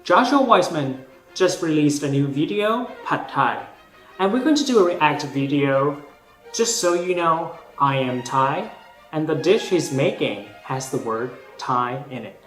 Joshua Weissman just released a new video, Pad Thai. And we're going to do a react video. Just so you know, I am Thai, and the dish he's making has the word Thai in it.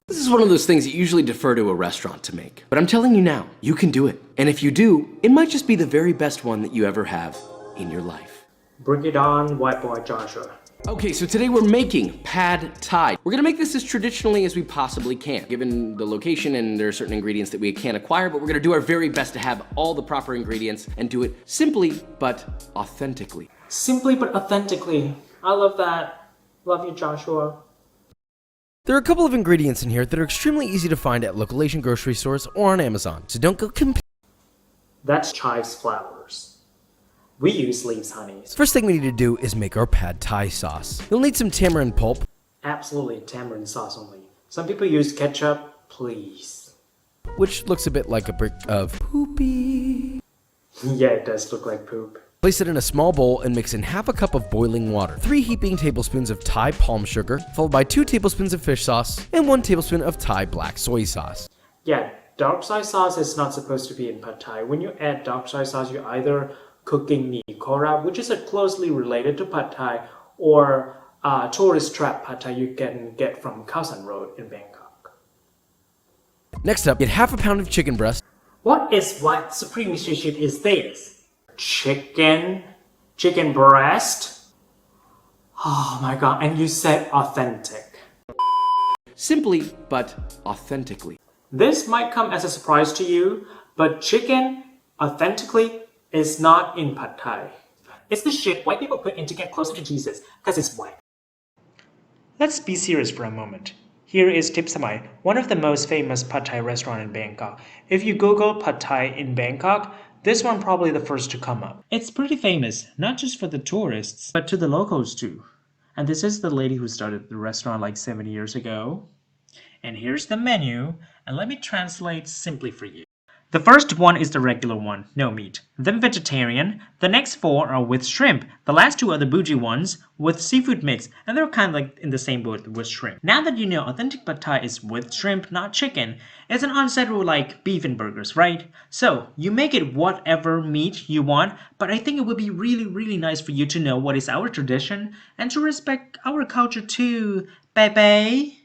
This is one of those things that you usually defer to a restaurant to make. But I'm telling you now, you can do it. And if you do, it might just be the very best one that you ever have in your life. Bring it on, white boy Joshua. Okay, so today we're making Pad Thai. We're gonna make this as traditionally as we possibly can, given the location and there are certain ingredients that we can't acquire, but we're gonna do our very best to have all the proper ingredients and do it simply but authentically. Simply but authentically. I love that. Love you, Joshua. There are a couple of ingredients in here that are extremely easy to find at local Asian grocery stores or on Amazon, so don't go That's chives flowers. We use leaves honeys. First thing we need to do is make our Pad Thai sauce. You'll need some tamarind pulp, Absolutely tamarind sauce only. Some people use ketchup, please. which looks a bit like a brick of poopy. Yeah, it does look like poop. Place it in a small bowl and mix in half a cup of boiling water, 3 heaping tablespoons of Thai palm sugar, followed by 2 tablespoons of fish sauce, and 1 tablespoon of Thai black soy sauce. Yeah, dark soy sauce is not supposed to be in Pad Thai. When you add dark soy sauce, you're either cooking mee kora, which is closely related to Pad Thai, or tourist trap Pad Thai you can get from Khao San Road in Bangkok. Next up, get half a pound of chicken breast, What supreme mystery shit is this? Chicken breast? Oh my god, and you said authentic. Simply but authentically. This might come as a surprise to you, but chicken, authentically, is not in Pad Thai. It's the shit white people put in to get closer to Jesus, because it's white. Let's be serious for a moment. Here is Siam I, one of the most famous Pad Thai restaurants in Bangkok. If you Google Pad Thai in Bangkok, this one probably the first to come up. It's pretty famous, not just for the tourists, but to the locals too. And this is the lady who started the restaurant like 70 years ago. And here's the menu, and let me translate simply for you. The first one is the regular one, no meat. Then vegetarian. The next 4 are with shrimp. The last 2 are the bougie ones with seafood mix, and they're kind of like in the same boat with shrimp. Now that you know authentic Pad Thai is with shrimp, not chicken, it's an on-set rule like beef and burgers, right? So you make it whatever meat you want, but I think it would be really nice for you to know what is our tradition and to respect our culture too, baby.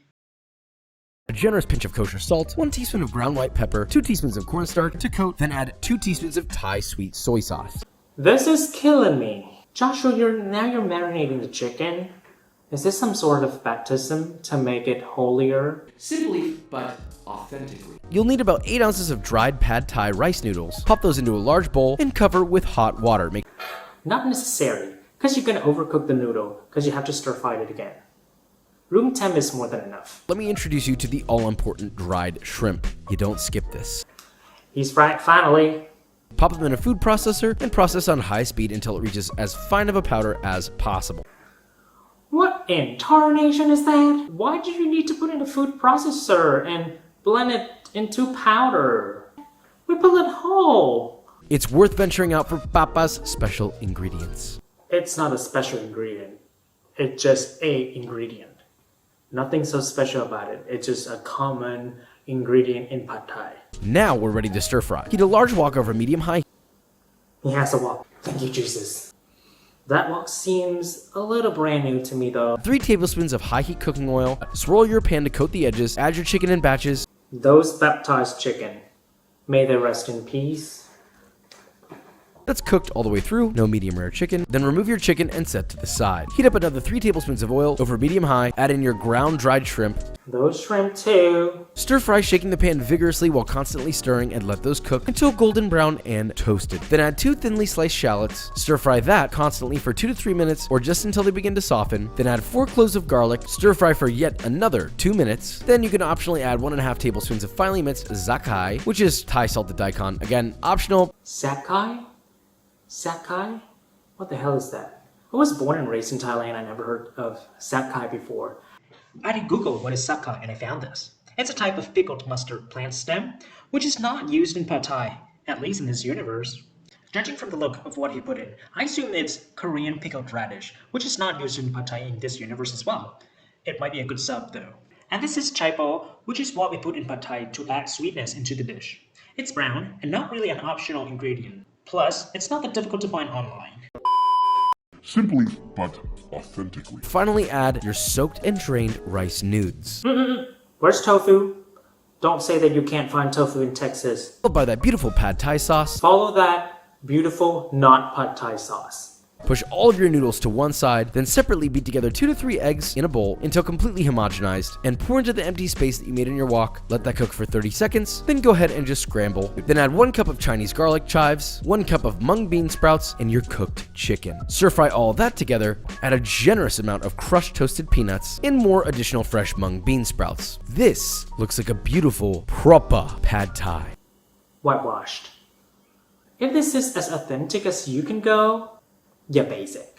a generous pinch of kosher salt, 1 teaspoon of ground white pepper, 2 teaspoons of cornstarch to coat, then add 2 teaspoons of Thai sweet soy sauce. This is killing me. Joshua, you're marinating the chicken. Is this some sort of baptism to make it holier? Simply but authentically. You'll need about 8 ounces of dried Pad Thai rice noodles. Pop those into a large bowl and cover with hot water. Not necessary, because you're gonna overcook the noodle, because you have to stir fry it again. Room temp is more than enough. Let me introduce you to the all-important dried shrimp. You don't skip this. He's right, finally. Pop them in a food processor and process on high speed until it reaches as fine of a powder as possible. What in tarnation is that? Why do you need to put in a food processor and blend it into powder? We pull it whole. It's worth venturing out for Papa's special ingredients. It's not a special ingredient. It's just a ingredient. Nothing so special about it. It's just a common ingredient in Pad Thai. Now we're ready to stir fry. Heat a large wok over medium-high. He has a wok. Thank you, Jesus. That wok seems a little brand new to me though. 3 tablespoons of high-heat cooking oil. Swirl your pan to coat the edges. Add your chicken in batches. Those baptized chicken. May they rest in peace. That's cooked all the way through, no medium rare chicken. Then remove your chicken and set to the side. Heat up another 3 tablespoons of oil over medium-high. Add in your ground dried shrimp. Those shrimp too. Stir fry, shaking the pan vigorously while constantly stirring, and let those cook until golden brown and toasted. Then add 2 thinly sliced shallots. Stir fry that constantly for 2 to 3 minutes or just until they begin to soften. Then add 4 cloves of garlic. Stir fry for yet another 2 minutes. Then you can optionally add 1.5 tablespoons of finely minced zakai, which is Thai salted daikon. Again, optional. Sakai? Sakai? What the hell is that? I was born and raised in Thailand. I never heard of Sakai before. I did Google what is Sakai and I found this. It's a type of pickled mustard plant stem, which is not used in Pad Thai, at least in this universe. Judging from the look of what he put in, I assume it's Korean pickled radish, which is not used in Pad Thai in this universe as well. It might be a good sub though. And this is chai po, which is what we put in pad thai to add sweetness into the dish. It's brown and not really an optional ingredient. Plus, it's not that difficult to find online. Simply, but authentically. Finally, add your soaked and drained rice nudes. Where's tofu? Don't say that you can't find tofu in Texas. Followed by that beautiful pad thai sauce. Follow that beautiful not pad thai sauce. Push all of your noodles to one side, then separately beat together 2 to 3 eggs in a bowl until completely homogenized, and pour into the empty space that you made in your wok. Let that cook for 30 seconds, then go ahead and just scramble. Then add 1 cup of Chinese garlic chives, 1 cup of mung bean sprouts, and your cooked chicken. Stir fry all that together, add a generous amount of crushed toasted peanuts, and more additional fresh mung bean sprouts. This looks like a beautiful, proper pad thai. Whitewashed. If this is as authentic as you can go, you're basic.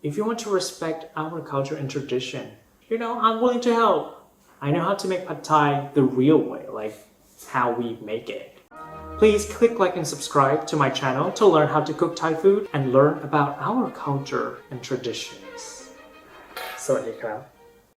If you want to respect our culture and tradition, I'm willing to help. I know how to make pad thai the real way, like how we make it. Please click like and subscribe to my channel to learn how to cook Thai food and learn about our culture and traditions. สวัสดีครับ